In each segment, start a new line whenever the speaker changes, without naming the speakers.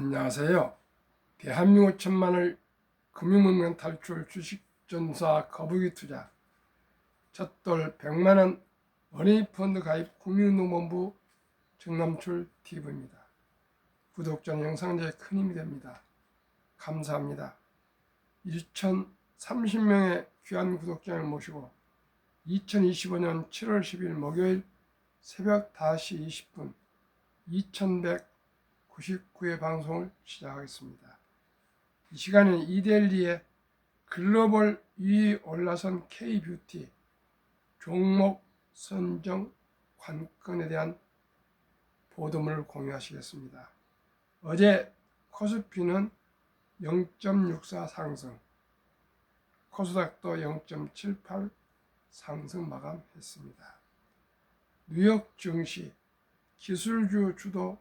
안녕하세요. 대한민국 천만을 금융문명 탈출 주식전사 거북이 투자 첫돌 100만원 머니펀드 가입 국민운동본부 정남출 TV입니다. 구독자는 영상제에 큰 힘이 됩니다. 감사합니다. 1030명의 귀한 구독자를 모시고 2025년 7월 10일 목요일 새벽 5시 20분 2199회 방송을 시작하겠습니다. 이 시간은 이데일리의 글로벌 2위 올라선 K뷰티 종목 선정 관건에 대한 보도문을 공유하시겠습니다. 어제 코스피는 0.64 상승, 코스닥도 0.78 상승 마감했습니다. 뉴욕 증시 기술주 주도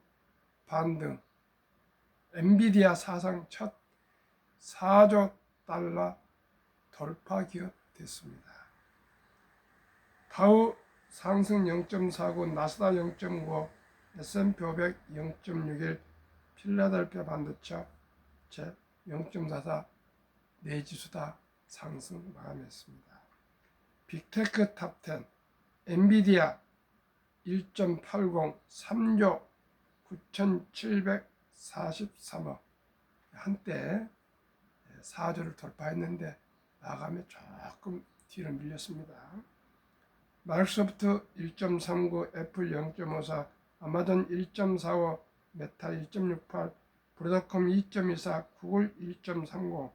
반등, 엔비디아 사상 첫 4조 달러 돌파 기업 됐습니다. 다우 상승 0.49, 나스닥 0.95, S&P 500 0.61, 필라델피아 반도체 제 0.44 네 지수 다 상승 마감했습니다. 빅테크 탑10 엔비디아 1.80 3조 9,743억 한때 4조를 돌파했는데 마감에 조금 뒤로 밀렸습니다. 마이크로소프트 1.39, 애플 0.54, 아마존 1.45, 메타 1.68, 브로드컴 2.24, 구글 1.30,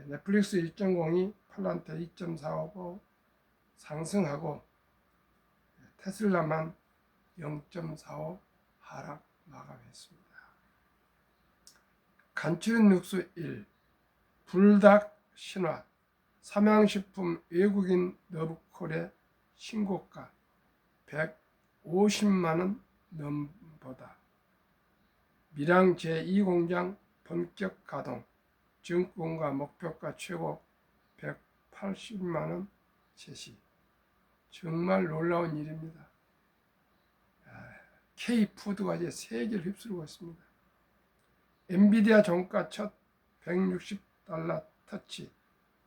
넷플릭스 1.02, 팔란테 2.45 상승하고 테슬라만 0.45 하락 마감했습니다. 간추린 육수 1, 불닭 신화, 삼양식품 외국인 너브콜의 신고가 150만원 넘보다, 밀양 제2공장 본격 가동, 증권가 목표가 최고 180만원 제시. 정말 놀라운 일입니다. K푸드가 이제 세계를 휩쓸고 있습니다. 엔비디아 종가 첫 160달러 터치,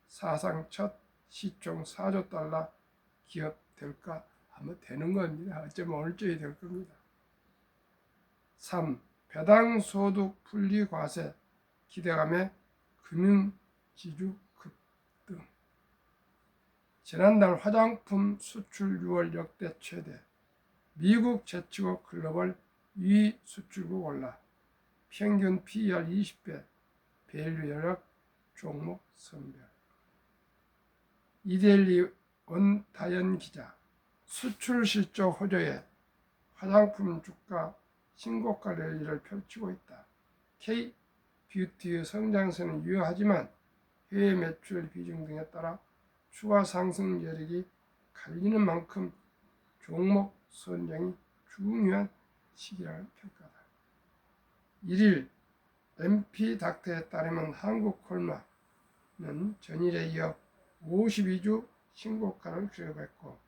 사상 첫 시총 4조 달러 기업 될까? 아마 되는 겁니다. 어쩌면 오늘쯤이 될 겁니다. 3. 배당 소득 분리 과세 기대감에 금융지주 급등. 지난달 화장품 수출 6월 역대 최대, 미국 제치고 글로벌 2위 수출국 올라, 평균 PER 20배, 밸류 여력 종목 선별. 이데일리 원다연 기자, 수출 실적 호조에 화장품 주가 신고가 랠리를 펼치고 있다. K뷰티의 성장세는 유효하지만 해외 매출 비중 등에 따라 추가 상승 여력이 갈리는 만큼 종목 선정이 중요한 시기라는 평가다. 1일 MP닥터에 따르면 한국콜마는 전일에 이어 52주 신고가를 기록했고,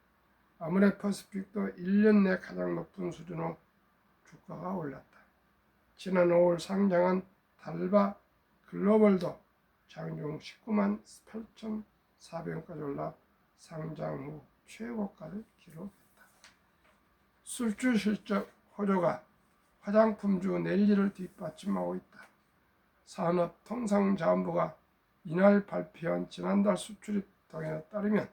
아모레퍼시픽도 1년 내 가장 높은 수준으로 주가가 올랐다. 지난 5월 상장한 달바 글로벌도 장중 19만 8,400원까지 올라 상장 후 최고가를 기록했다. 수출 실적 호조가 화장품주 넬리를 뒷받침하고 있다. 산업통상자원부가 이날 발표한 지난달 수출입 동향에 따르면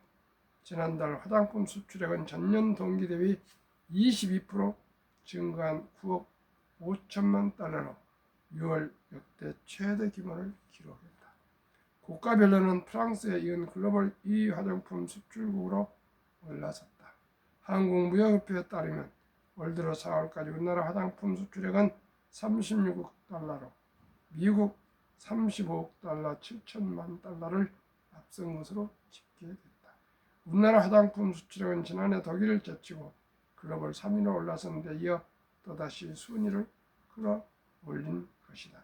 지난달 화장품 수출액은 전년 동기 대비 22% 증가한 9억 5천만 달러로 6월 역대 최대 규모를 기록했다. 국가별로는 프랑스에 이은 글로벌 2위 화장품 수출국으로 올라섰다. 한국무역협회에 따르면 올 들어 4월까지 우리나라 화장품 수출액은 36억 달러로 미국 35억 달러 7천만 달러를 앞선 것으로 집계됐다. 우리나라 화장품 수출액은 지난해 독일을 제치고 글로벌 3위로 올라섰는데 이어 또다시 순위를 끌어올린 것이다.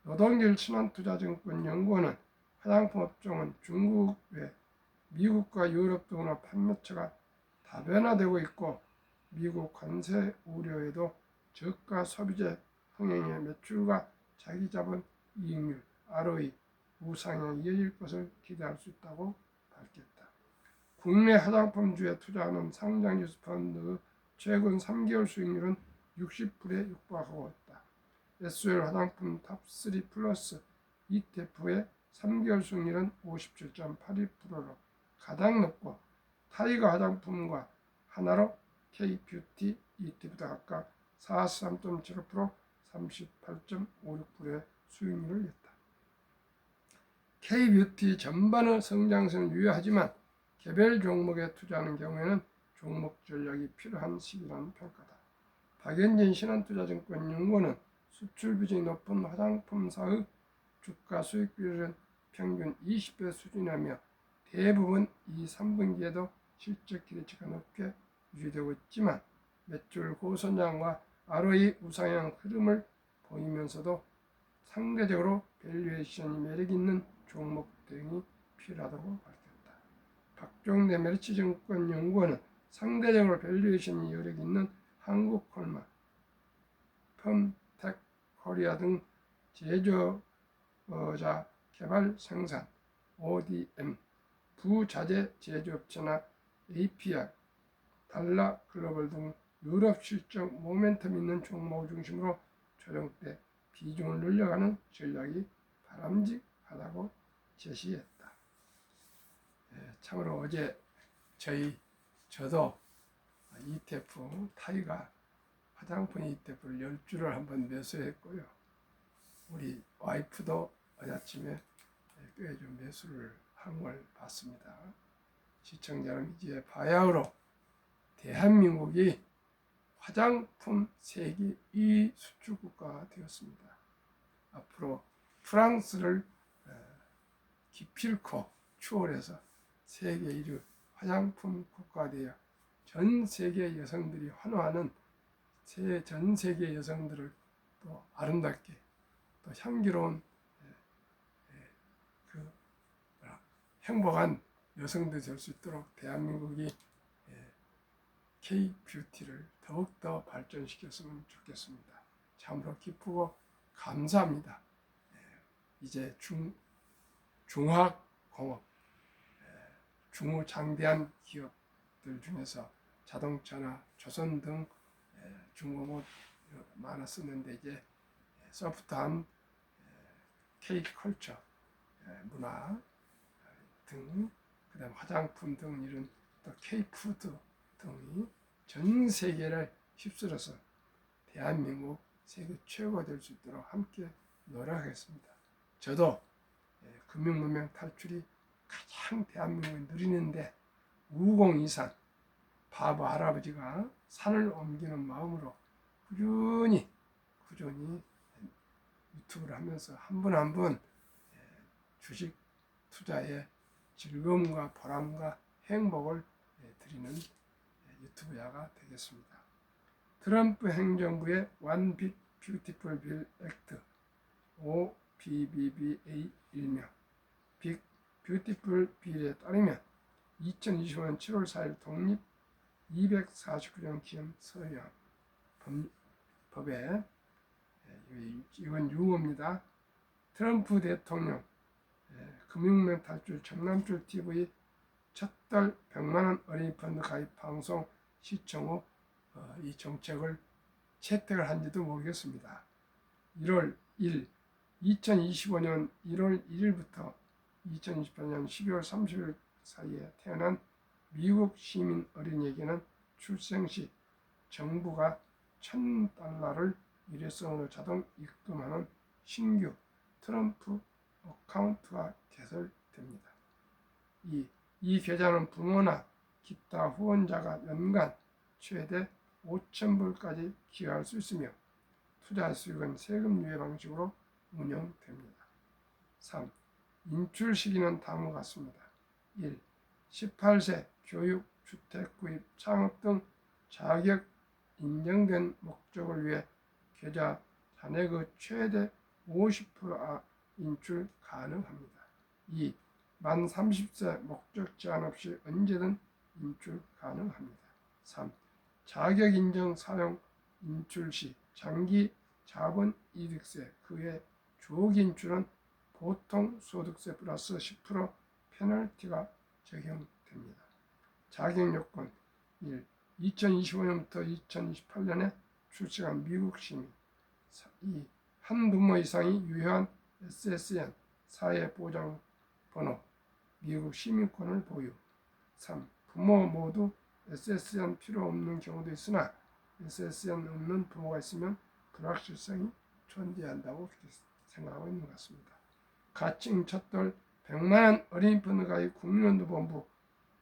노동길 신한투자증권연구원은 화장품 업종은 중국 외 미국과 유럽 등으로 판매처가 다변화되고 있고, 미국 관세 우려에도 저가 소비재 흥행의 매출과 자기 자본 이익률 ROE 우상향 이어질 것을 기대할 수 있다고 밝혔다. 국내 화장품주에 투자하는 상장지수 펀드의 최근 3개월 수익률은 60%에 육박하고 있다. SOL 화장품 탑3 플러스 ETF의 3개월 수익률은 57.82%로 가장 높고 타이거 화장품과 하나로 K뷰티 ETF도 각각 43.75%, 38.56%의 수익률을 냈다. K뷰티 전반의 성장세는 유효하지만 개별 종목에 투자하는 경우에는 종목 전략이 필요한 시기라는 평가다. 박연진 신한투자증권연구원은 수출 비중이 높은 화장품사의 주가 수익 비율은 평균 20배 수준이라며 대부분 2, 3분기에도 실적 기대치가 높게 유지되고 있지만 매출 고선장과 ROE 우상향 흐름을 보이면서도 상대적으로 밸류에이션이 매력 있는 종목 대응이 필요하다고 밝혔다. 박종대 메리츠증권연구원은 상대적으로 밸류에이션이 여력 있는 한국콜마, 펌텍 코리아 등 제조자 개발 생산, ODM, 부자재 제조업체나 APR, 달라 글로벌 등 유럽 실적 모멘텀 있는 종목을 중심으로 조정 때 비중을 늘려가는 전략이 바람직하다고 제시했다. 참으로 어제 저도 ETF 타이가 화장품 ETF를 10주를 한번 매수했고요. 우리 와이프도 어제 아침에 꽤 좀 매수를 한 걸 봤습니다. 시청자 여러분, 이제 바야흐로 대한민국이 화장품 세계 2위 수출 국가가 되었습니다. 앞으로 프랑스를 기필코 추월해서 세계 1위 화장품 국가가 되어 전 세계 여성들이 환호하는 전 세계 여성들을 또 아름답게 또 향기로운 행복한 여성들이 될 수 있도록 대한민국이 K뷰티를 더욱더 발전시켰으면 좋겠습니다. 참으로 기쁘고 감사합니다. 이제 중화공업, 중후장대한 기업들 중에서 자동차나 조선 등 중공업 많았었는데 이제 소프트한 K컬처, 문화 등, 그다음 화장품 등 이런 또 K푸드 등이 전 세계를 휩쓸어서 대한민국 세계 최고가 될 수 있도록 함께 노력하겠습니다. 저도 금융문명 탈출이 가장 대한민국이 느리는데 우공이산 바보 할아버지가 산을 옮기는 마음으로 꾸준히 유튜브를 하면서 한 분 한 분 주식 투자에 즐거움과 보람과 행복을 드리는 유튜브야가 되겠습니다. 트럼프 행정부의 One Big Beautiful Bill Act OBBBA 일명 빅 뷰티풀 빌에 따르면 2025년 7월 4일 독립 249년 기념 서명 법에 이건 유언입니다. 트럼프 대통령 금융명 탈출 청남출 TV 첫 달 100만원 어린이 펀드 가입 방송 시청 후 이 정책을 채택을 한지도 모르겠습니다. 2025년 1월 1일부터 2028년 12월 30일 사이에 태어난 미국 시민 어린이에게는 출생 시 정부가 $1,000를 일회성으로 자동 입금하는 신규 트럼프 어카운트가 개설됩니다. 이 계좌는 부모나 기타 후원자가 연간 최대 $5,000까지 기여할 수 있으며 투자 수익은 세금 유예 방식으로 운영됩니다. 3. 인출 시기는 다음과 같습니다. 1. 18세 교육, 주택 구입, 창업 등 자격 인정된 목적을 위해 계좌 잔액의 최대 50% 인출 가능합니다. 2. 만 30세 목적 제한 없이 언제든 인출 가능합니다. 3. 자격 인정 사용 인출 시 장기 자본이득세, 그외 주기인출은 보통 소득세 플러스 10% 페널티가 적용됩니다. 자격요건 1. 2025년부터 2028년에 출생한 미국 시민. 2. 한 부모 이상이 유효한 SSN 사회보장번호 미국 시민권을 보유. 3. 부모 모두 SSN 필요 없는 경우도 있으나 SSN 없는 부모가 있으면 불확실성이 존재한다고 생각하고 있는 것 같습니다. 가칭 첫돌 100만원 어린이 펀드 가입 국민연구본부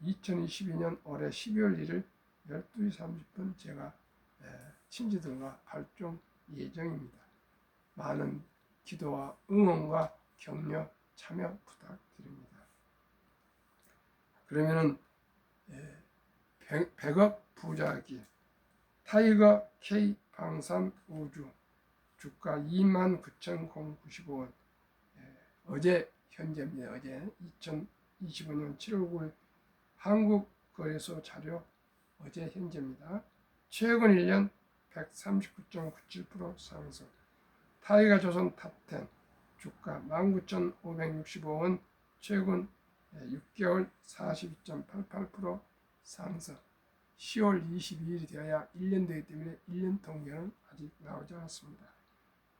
2022년 올해 12월 1일 12시 30분 제가 친지들과 발종 예정입니다. 많은 기도와 응원과 격려 참여 부탁드립니다. 그러면은 100억 부자기 타이거 K 방산 우주 주가 29,095원. 어제 현재입니다. 어제 2025년 7월 9일 한국거래소 자료 어제 현재입니다. 최근 1년 139.97% 상승. 타이거 조선 탑10 주가 19,565원. 최근 6개월 42.88% 상승. 10월 22일이 되어야 1년 되기 때문에 1년 통계는 아직 나오지 않았습니다.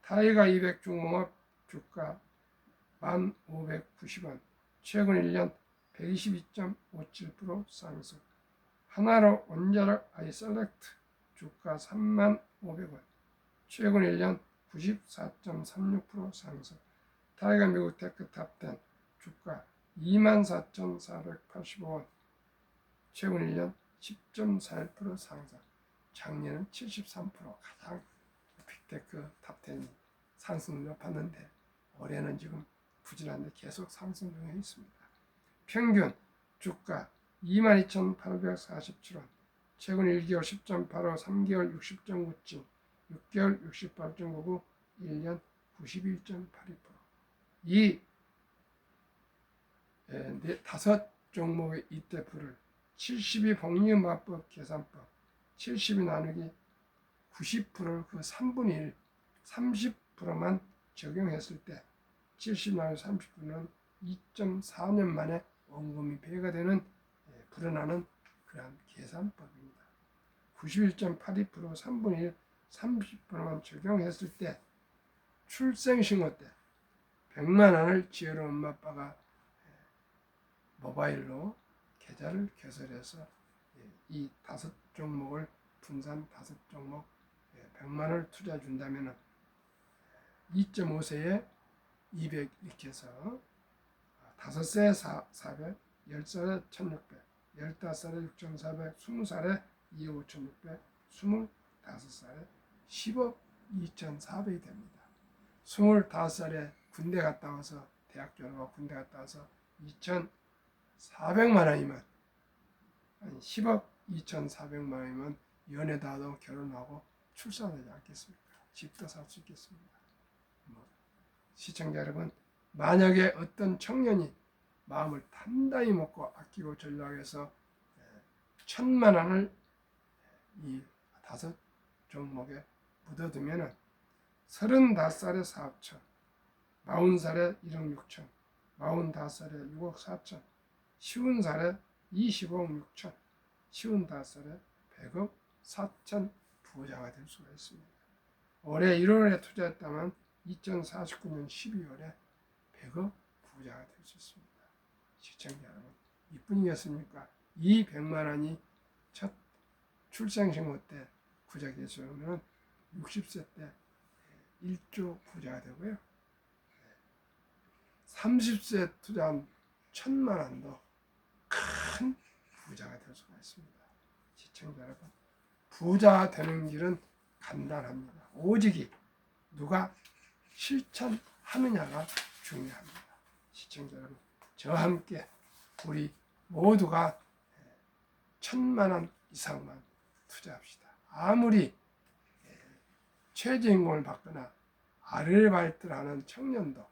타이거 200 중공업 주가 1,590원. 최근 1년 122.57% 상승. 하나로 원자력 아이셀렉트 주가 35,500원. 최근 1년 94.36% 상승. 타이거 미국 테크 탑10 주가 24,485원. 최근 1년 10.41% 상승. 작년은 73% 가장 빅테크 탑10이 상승을 높았는데 올해는 지금 부진한데 계속 상승 중에 있습니다. 평균 주가 22,847원. 최근 1개월 10.85, 3개월 60.97, 6개월 68.99, 1년 91.82%. 이 다섯 종목의 ETF를 72 복리마법 계산법 70이 나누기 90%를 그 3분의 1, 30%만 적용했을 때 70 나누기 30%는 2.4년 만에 원금이 배가 되는 불어나는 그러한 계산법입니다. 91.82% 3분의 1, 30%만 적용했을 때 출생신고 때 100만 원을 지어놓은 엄마 아빠가 모바일로 계좌를 개설해서 이 다섯 종목을 분산 다섯 종목 100만 원을 투자해 준다면 2.5세에 200 이렇게 해서 5세에 400, 10살에 1600, 15살에 6400, 20살에 25,600, 25살에 10억 2,400이 됩니다. 25살에 군대 갔다 와서 대학 졸업하고 군대 갔다 와서 2,400만 원이면 아니 10억 2,400만 원이면 연애도 하고 결혼하고 출산하지 않겠습니까? 집도 살 수 있겠습니다. 시청자 여러분, 만약에 어떤 청년이 마음을 단단히 먹고 아끼고 전략해서 1,000만 원을 이 다섯 종목에 묻어두면 35살에 4억 40살에 1억 6천, 45살에 6억 4천, 50살에 25억 6천, 55살에 100억 4천 부자가 될 수가 있습니다. 올해 1월에 투자했다면 2049년 12월에 100억 부자가 될 수 있습니다. 시청자 여러분, 이뿐이겠습니까? 이 100만 원이 첫 출생신고 때 부자 되시면 60세 때 1조 부자가 되고요. 30세 투자한 1,000만 원도 큰 부자가 될 수가 있습니다. 시청자 여러분, 부자 되는 길은 간단합니다. 오직이 누가 실천하느냐가 중요합니다. 시청자 여러분, 저와 함께 우리 모두가 1,000만 원 이상만 투자합시다. 아무리 최저임금을 받거나 아르바이트를 하는 청년도,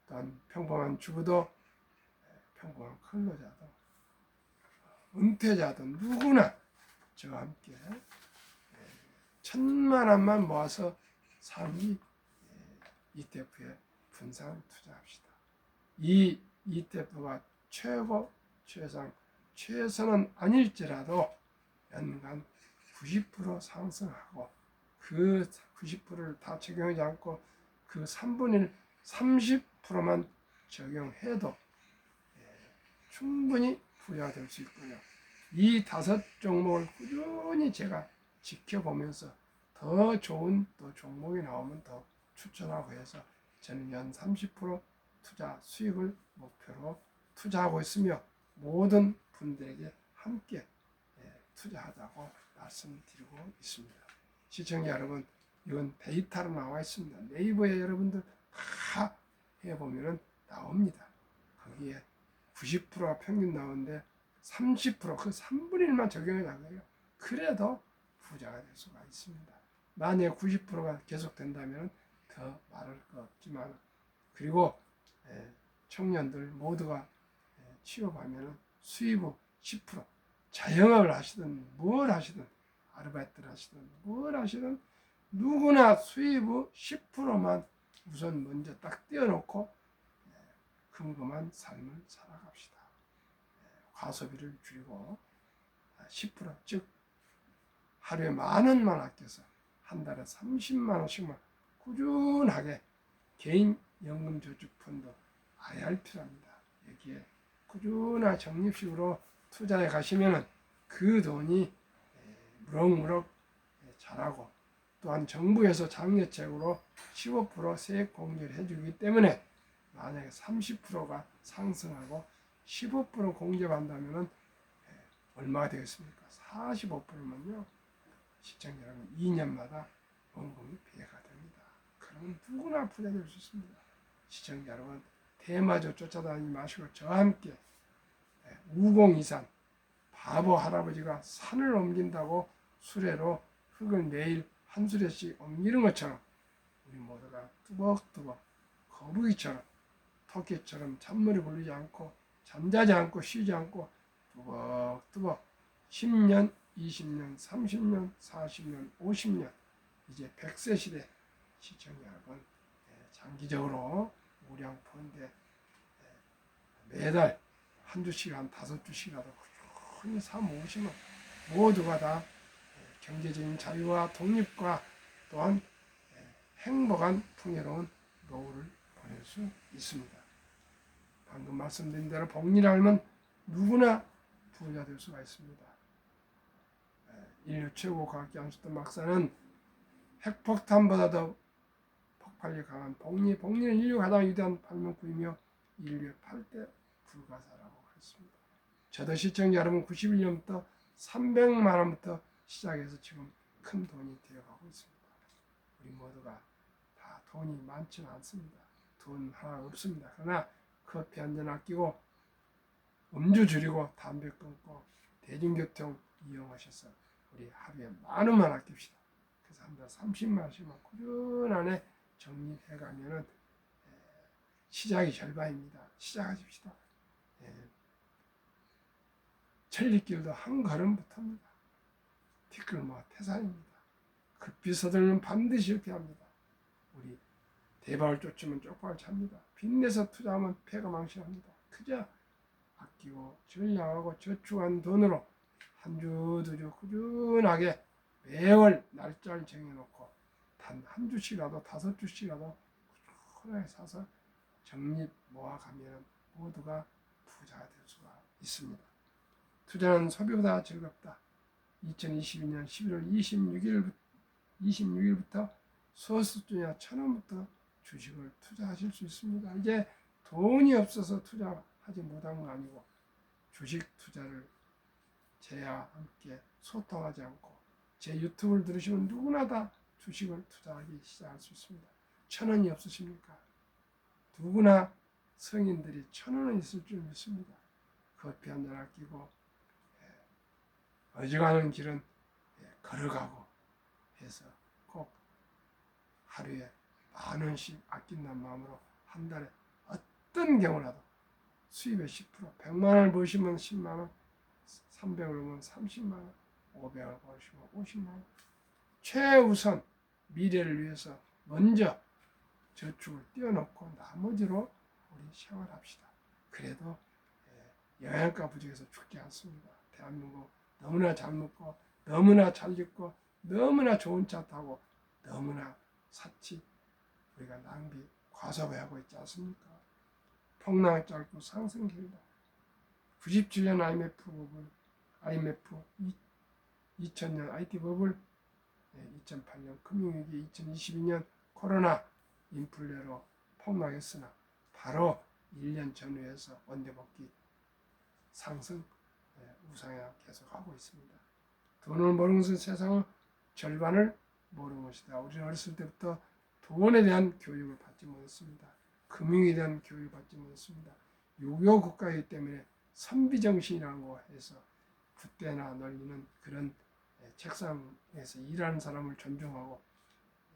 또한 평범한 주부도, 평범한 근로자도, 은퇴자도 누구나 저와 함께 1,000만 원만 모아서 상위 ETF에 분산 투자합시다. 이 ETF가 최고, 최상, 최선은 아닐지라도 연간 90% 상승하고 그 90%를 다 적용하지 않고 그 3분의 1, 30%만 적용해도 충분히 부자가 될 수 있고요. 이 5종목을 꾸준히 제가 지켜보면서 더 좋은 또 종목이 나오면 더 추천하고 해서 저는 연 30% 투자 수익을 목표로 투자하고 있으며 모든 분들에게 함께 투자하자고 말씀드리고 있습니다. 시청자 여러분, 이건 데이터로 나와 있습니다. 네이버에 여러분들 다 해보면 나옵니다. 거기에 90%가 평균 나오는데 30%, 그 3분의 1만 적용해 나가요. 그래도 부자가 될 수가 있습니다. 만약에 90%가 계속 된다면 더 말할 거 없지만, 그리고 청년들 모두가 취업하면 수입 10%, 자영업을 하시든 뭘 하시든 아르바이트를 하시든 뭘 하시든 누구나 수입의 10%만 우선 먼저 딱 띄워놓고 궁금한 삶을 살아갑시다. 과소비를 줄이고 10%, 즉 하루에 10,000원만 아껴서 한 달에 30만 원씩만 꾸준하게 개인 연금저축펀드 IR 필요합니다. 여기에 꾸준한 적립식으로 투자해 가시면 그 돈이 무럭무럭 자라고, 또한 정부에서 장려책으로 15% 세액 공제를 해주기 때문에 만약에 30%가 상승하고 15% 공제받는다면 얼마가 되겠습니까? 45%면요. 시청자 여러분 2년마다 원금이 배가 됩니다. 그러면 누구나 부자 될 수 있습니다. 시청자 여러분 대마저 쫓아다니지 마시고 저와 함께 우공이산 바보 할아버지가 산을 옮긴다고 수레로 흙을 매일 한 수레씩 옮기는 것처럼 우리 모두가 뚜벅뚜벅 거북이처럼 토끼처럼 잔머리 굴리지 않고 잠자지 않고 쉬지 않고 뚜벅뚜벅 10년, 20년, 30년, 40년, 50년 이제 100세 시대 시청자 여러분 장기적으로 우량 펀드에 매달 한 주씩 한 5주씩이라도 꾸준히 사 모으시면 모두가 다 경제적인 자유와 독립과 또한 행복한 풍요로운 노후를 보낼 수 있습니다. 방금 말씀드린 대로 복리를 알면 누구나 부자 될 수가 있습니다. 인류 최고 과학기 안수도 막사는 핵폭탄보다 더 폭발력 강한 복리는 인류 가장 위대한 발명품이며 인류의 8대 불가사라고 했습니다. 저도 시청자 여러분 91년부터 300만 원부터 시작해서 지금 큰 돈이 되어가고 있습니다. 우리 모두가 다 돈이 많지는 않습니다. 돈 하나 없습니다. 그러나 커피 한 잔 아끼고 음주 줄이고 담배 끊고 대중교통 이용하셔서 우리 하루에 10,000원만 아낍시다. 그래서 한 달 30만 원씩만 꾸준하게 적립해가면은 시작이 절반입니다. 시작하십시다. 천리길도 한 걸음부터입니다. 티끌모아 태산입니다. 급비 서들면 반드시 이렇게 합니다. 우리 대박을 쫓으면 쪽박을 찹니다. 빚내서 투자하면 패가 망신합니다. 그저 아끼고 전략하고 저축한 돈으로 한 주, 2주 꾸준하게 매월 날짜를 정해놓고 단 한 주씩이라도 5주씩이라도 꾸준하게 사서 적립 모아가면 모두가 부자가 될 수가 있습니다. 투자는 소비보다 즐겁다. 2022년 11월 26일부터 소수주냐 1,000원부터 주식을 투자하실 수 있습니다. 이제 돈이 없어서 투자하지 못한 건 아니고 주식 투자를 제와 함께 소통하지 않고 제 유튜브를 들으시면 누구나 다 주식을 투자하기 시작할 수 있습니다. 1,000원이 없으십니까? 누구나 성인들이 1,000원은 있을 줄 믿습니다. 커피 한 잔 아끼고 어지간한 길은 걸어가고 해서 꼭 하루에 10,000원씩 아낀다는 마음으로 한 달에 어떤 경우라도 수입의 10%, 100만 원을 버시면 10만 원, 300을 벌면 30만 원, 500을 버시면 50만 원. 최우선 미래를 위해서 먼저 저축을 띄워놓고 나머지로 우리 생활합시다. 그래도 영양가 부족해서 죽지 않습니다. 대한민국 너무나 잘 먹고 너무나 잘 입고 너무나 좋은 차 타고 너무나 사치 우리가 낭비 과소비하고 있지 않습니까? 폭락을 짧고 상승기입니다. 97년 IMF 2000년 IT 버블 2008년 금융위기 2022년 코로나 인플레로 폭락했으나 바로 1년 전후에서 원대복귀 상승 우상향 계속하고 있습니다. 돈을 모르는 것은 세상의 절반을 모르는 것이다. 우리는 어렸을 때부터 돈에 대한 교육을 받지 못했습니다. 금융에 대한 교육을 받지 못했습니다. 유교 국가이기 때문에 선비정신이라고 해서 굿대나 널리는 그런 책상에서 일하는 사람을 존중하고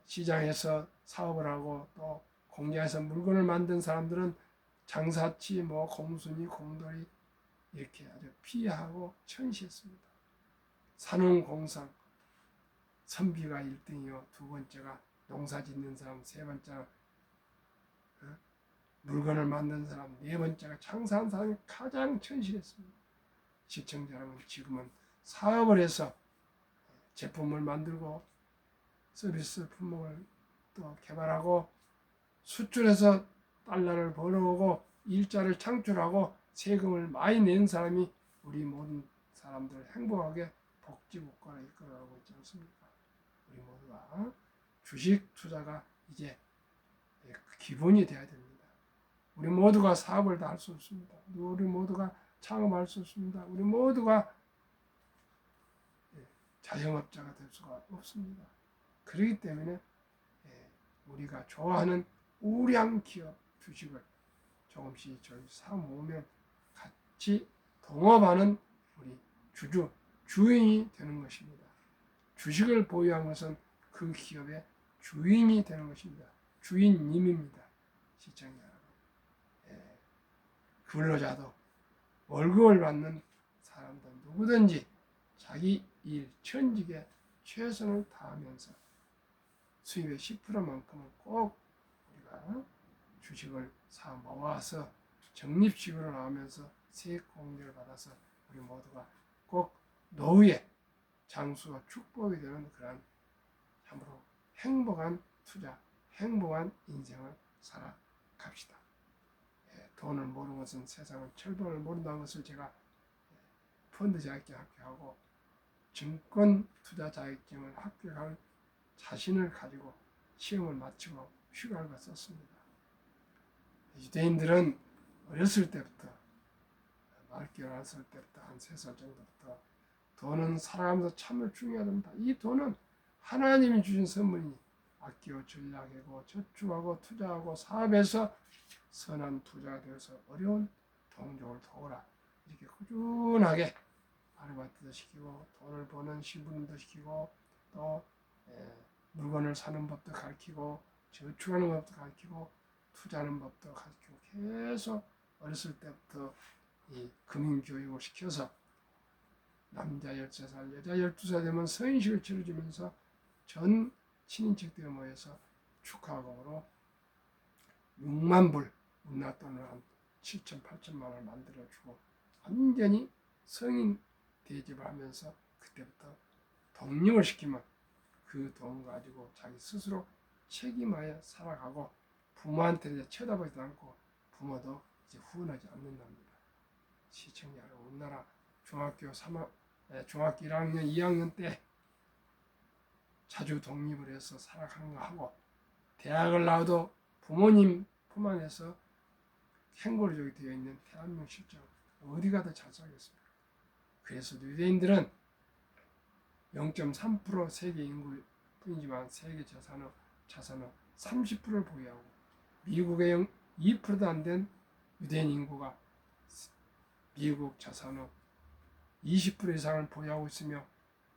시장에서 사업을 하고 또 공장에서 물건을 만든 사람들은 장사치, 공순이, 공돌이 이렇게 아주 피하고 천시했습니다. 산업공상 선비가 1등이요. 두 번째가 농사 짓는 사람, 세 번째가 물건을 만든 사람, 네 번째가 장사한 사람이 가장 천시했습니다. 시청자 여러분, 지금은 사업을 해서 제품을 만들고 서비스 품목을 또 개발하고 수출해서 달러를 벌어오고 일자를 창출하고 세금을 많이 낸 사람이 우리 모든 사람들을 행복하게 복지국가를 이끌어가고 있지 않습니까? 우리 모두가 주식 투자가 이제 기본이 돼야 됩니다. 우리 모두가 사업을 다 할 수 없습니다. 우리 모두가 창업할 수 없습니다. 우리 모두가 자영업자가 될 수가 없습니다. 그렇기 때문에 우리가 좋아하는 우량 기업 주식을 조금씩 사 모으면 같이 동업하는 우리 주인이 되는 것입니다. 주식을 보유한 것은 그 기업의 주인이 되는 것입니다. 주인님입니다. 시청자 여러분. 근로자도 월급을 받는 사람도 누구든지 자기 일 천직에 최선을 다하면서 수입의 10%만큼은 꼭 우리가 주식을 사 모아서 적립식으로 나오면서 세액 공제를 받아서 우리 모두가 꼭 노후에 장수와 축복이 되는 그런 참으로 행복한 투자, 행복한 인생을 살아갑시다. 돈을 모르는 것은 세상은 철분을 모른다는 것을 제가 펀드 자격증 합격하고 증권 투자 자격증을 합격할 자신을 가지고 시험을 마치고 휴가를 갔었습니다. 유대인들은 어렸을 때부터 말기 어렸을 때부터 한 3살 정도부터 돈은 살아가면서 참을 중요하답니다. 이 돈은 하나님이 주신 선물이니 아끼고 전략하고 저축하고 투자하고 사업에서 선한 투자가 되어서 어려운 동족을 도우라. 이렇게 꾸준하게 아르바이트도 시키고 돈을 버는 신부님도 시키고 또 물건을 사는 법도 가르치고 저축하는 법도 가르치고 투자하는 법도 가르치고 계속 어렸을 때부터 이 금융교육을 시켜서 남자 13살, 여자 12살 되면 서인식을 치러주면서 전 친인척들이 모여서 축하금으로 6만 불, 우리나라 돈으로 한 7천, 8천만 원을 만들어주고 완전히 성인 대접을 하면서 그때부터 독립을 시키면 그 돈 가지고 자기 스스로 책임하여 살아가고 부모한테 이제 쳐다보지도 않고 부모도 이제 후원하지 않는답니다. 시청자 여러분, 우리나라 중학교 1학년, 2학년 때 자주 독립을 해서 살아가는 거 하고 대학을 나와도 부모님 품 안에서 행거리족이 되어 있는 대한민국 실정 어디 가도 잘 살겠습니까? 그래서 유대인들은 0.3% 세계 인구뿐이지만 세계 자산의 30%를 보유하고 미국의 2%도 안 된 유대인 인구가 미국 자산의 20% 이상을 보유하고 있으며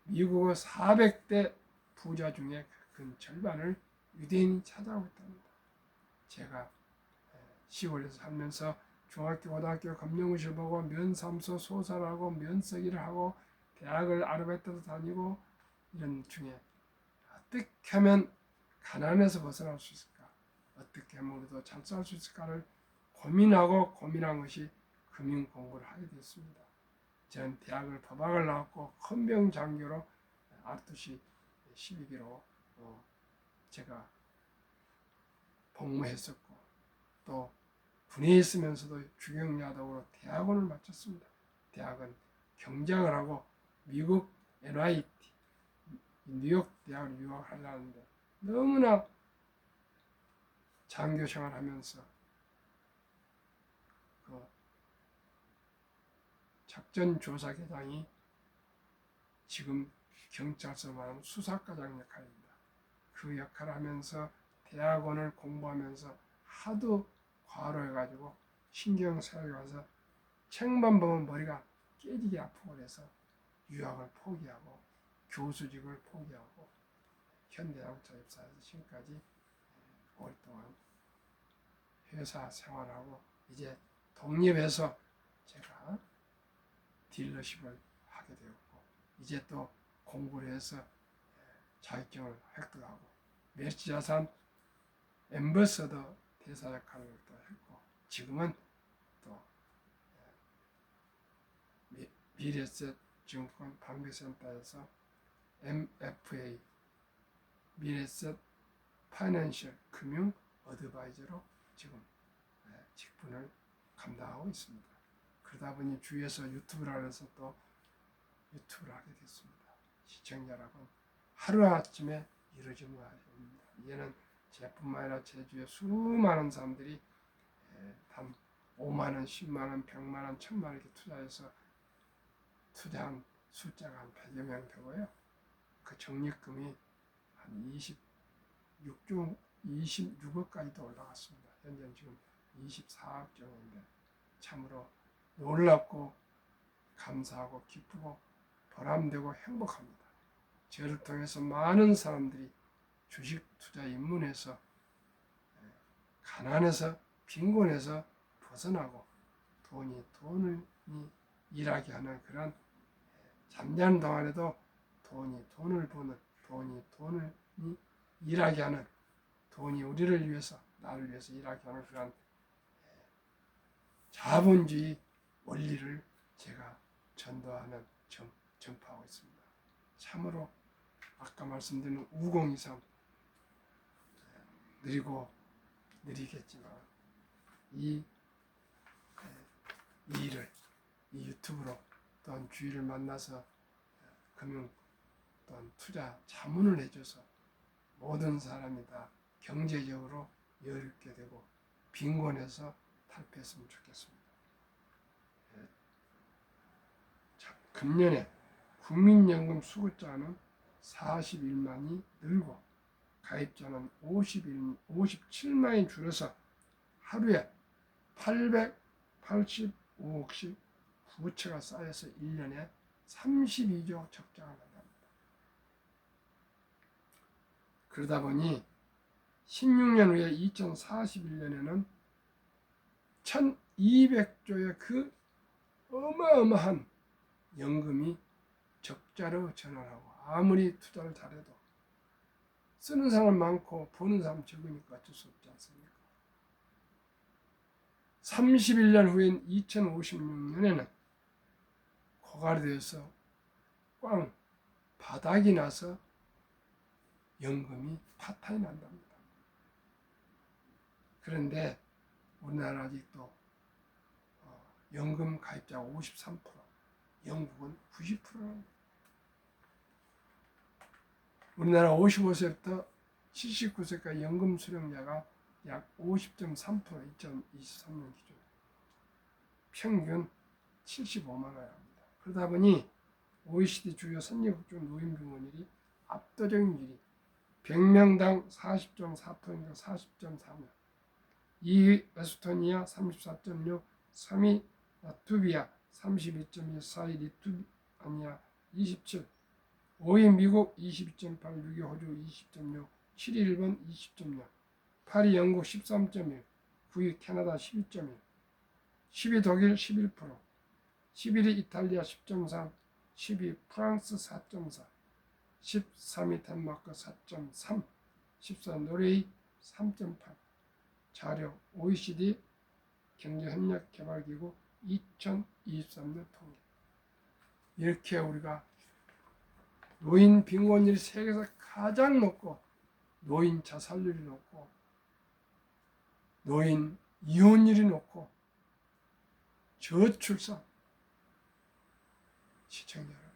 미국의 400대 부자 중에 근 절반을 유대인이 차지하고 있답니다. 제가 시골에서 살면서 중학교, 고등학교 검정고시를 보고 면사무소 소사를 하고 면서기를 하고 대학을 아르바이트도 다니고 이런 중에 어떻게 하면 가난에서 벗어날 수 있을까? 어떻게 하면 우리도 잘 살 수 있을까를 고민한 것이 금융 공부를 하게 됐습니다. 저는 대학을 법학을 나왔고 헌병장교로 R2C 12기로 제가 복무했었고 또 군에 있으면서도 주경야독으로 대학원을 마쳤습니다. 대학은 경쟁을 하고 미국 NYT 뉴욕 대학을 유학을 하려는데 너무나 장교 생활하면서 그 작전조사계장이 지금 경찰서 말하는 수사과장 역할입니다. 그 역할을 하면서 대학원을 공부하면서 하도 과로해가지고 신경쇠약이 와서 책만 보면 머리가 깨지게 아프고 그래서 유학을 포기하고 교수직을 포기하고 현대자동차 입사해서 지금까지 오랫동안 회사 생활하고 이제 독립해서 제가 딜러십을 하게 되었고 이제 또 공부를 해서 자격증을 획득하고 멸치자산 엠버서더 대사 역할을 또 했고 지금은 또 미래셋 증권 방비센터에서 MFA 미래셋 파이낸셜 금융 어드바이저로 지금 직분을 감당하고 있습니다. 그러다 보니 주위에서 유튜브를 해서 또 유튜브를 하게 됐습니다. 시청자 여러분, 하루아침에 이루어진 거 아닙니다. 이제는 제뿐만 아니라 제주에 수많은 사람들이 단 5만원, 10만원, 100만원, 1000만원 이렇게 투자해서 투자한 숫자가 한 100여 명 되고요. 그 적립금이 한 26억까지도 올라갔습니다. 현재는 지금 24억 정도인데 참으로 놀랍고 감사하고 기쁘고 보람되고 행복합니다. 저를 통해서 많은 사람들이 주식 투자에 입문해서 가난해서 빈곤해서 벗어나고 돈을 일하게 하는 그런 잠자는 동안에도 돈을 버는 돈을 일하게 하는 돈이 우리를 위해서 나를 위해서 일하게 하는 그런 자본주의 원리를 제가 전도하는 전파하고 있습니다. 참으로 아까 말씀드린 5023 느리겠지만 이 일을 이 유튜브로 또한 주위를 만나서 금융 또한 투자 자문을 해줘서 모든 사람이 다 경제적으로 여유롭게 되고 빈곤해서 탈피했으면 좋겠습니다. 금년에 국민연금 수급자는 41만이 늘고 가입자는 57만이 줄어서 하루에 885억씩 부채가 쌓여서 1년에 32조 적자가 난답니다. 그러다 보니 16년 후에 2041년에는 1200조의 그 어마어마한 연금이 적자로 전환하고 아무리 투자를 잘해도 쓰는 사람 많고 버는 사람 적으니까 어쩔 수 없지 않습니까? 31년 후인 2056년에는 고갈이 되어서 꽝 바닥이 나서 연금이 파탄이 난답니다. 그런데 우리나라 아직도 연금 가입자가 53%, 영국은 90%입니다. 우리나라 55세부터 79세까지 연금 수령자가 약 50.3% 2023년 기준 평균 75만 원입니다. 그러다 보니 OECD 주요 선진국 노인 빈곤율이 압도적인 일이 100명당 40.4%인가 40.4명 2위 에스토니아 34.6, 3위 라트비아 32.1, 4위 리투아니아 27, 5위 미국 22.8, 6위 호주 20.6, 7위 일본 20.0, 8위 영국 13.1, 9위 캐나다 12.1, 10위 독일 11%, 11위 이탈리아 10.3, 10위 프랑스 4.4, 13위 덴마크 4.3, 14 노르웨이 3.8 자료 OECD 경제협력개발기구 2023년 통계. 이렇게 우리가 노인 빈곤율이 세계에서 가장 높고 노인 자살률이 높고 노인 이혼율이 높고 저출산 시청자 여러분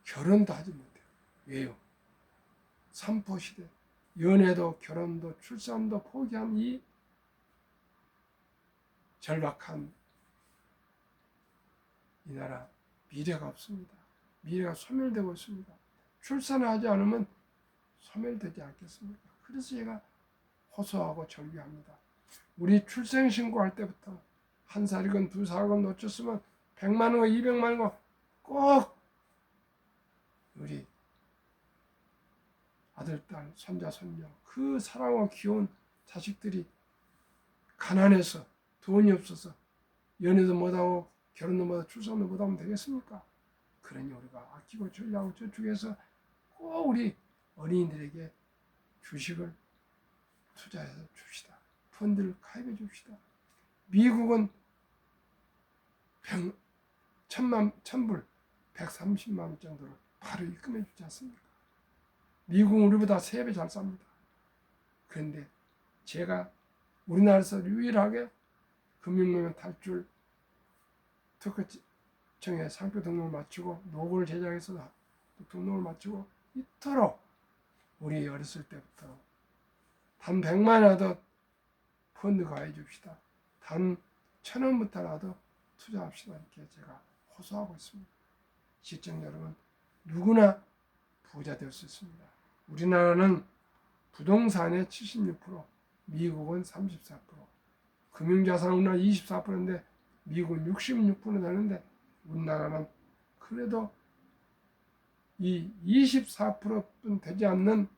결혼도 하지 못해요. 왜요? 삼포시대 연애도 결혼도 출산도 포기한 이 절박한 이 나라 미래가 없습니다. 미래가 소멸되고 있습니다. 출산을 하지 않으면 소멸되지 않겠습니까? 그래서 제가 호소하고 절규합니다. 우리 출생신고할 때부터 한 살이건 두 살이건 놓쳤으면 100만 원, 200만 원 꼭 우리 아들, 딸, 손자, 손녀 그 사랑하고 귀여운 자식들이 가난해서 돈이 없어서 연애도 못하고 결혼도 못하고 출산도 못하면 되겠습니까? 그러니 우리가 아끼고 전략하고 저축해서 꼭 우리 어린이들에게 주식을 투자해서 줍시다. 펀드를 가입해 줍시다. 미국은 1000불, 130만 원 정도를 바로 입금해 주지 않습니까? 미국은 우리보다 3배 잘 삽니다. 그런데 제가 우리나라에서 유일하게 금융노면 탈출 특허청에 상표 등록을 마치고 노고를 제작해서 등록을 마치고 이토록 우리 어렸을 때부터 단 100만이라도 펀드 가입해 줍시다. 단 1000원부터라도 투자합시다. 이렇게 제가 호소하고 있습니다. 시청자 여러분, 누구나 부자 될 수 있습니다. 우리나라는 부동산의 76%, 미국은 34%, 금융자산 우리나라 24%인데 미국은 66% 되는데 우리나라는 그래도 이 24%뿐 되지 않는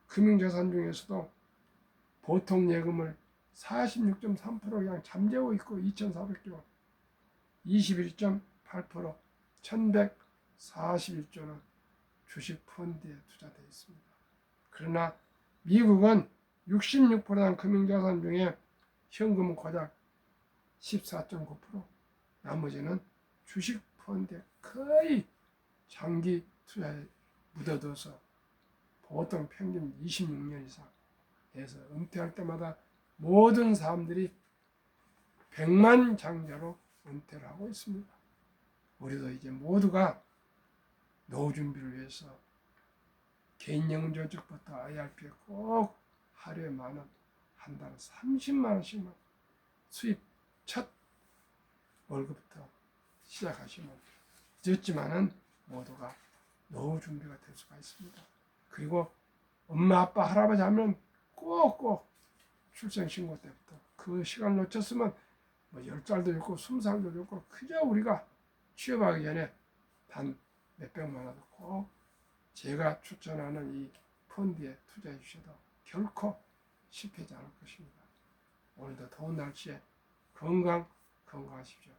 금융자산 중에서도 보통 예금을 46.3% 그냥 잠재고 있고 2,400조, 21.8%, 1,141조는 주식 펀드에 투자되어 있습니다. 그러나 미국은 66%는 금융자산 중에 현금은 고작 14.9%, 나머지는 주식 펀드에 거의 장기 투자에 묻어둬서 보통 평균 26년 이상 해서 은퇴할 때마다 모든 사람들이 백만장자로 은퇴를 하고 있습니다. 우리도 이제 모두가 노후 준비를 위해서 개인연금저축부터 IRP에 꼭 하루에 만원, 한 달에 30만 원씩만 수입 첫 월급부터 시작하시면 늦었지만은 모두가 노후 준비가 될 수가 있습니다. 그리고 엄마, 아빠, 할아버지 하면 꼭꼭 출생신고 때부터 그 시간 놓쳤으면 뭐 10살도 좋고 20살도 좋고 그저 우리가 취업하기 전에 단 몇백만 원도 꼭 제가 추천하는 이 펀드에 투자해 주셔도 결코 실패하지 않을 것입니다. 오늘도 더운 날씨에 건강하십시오.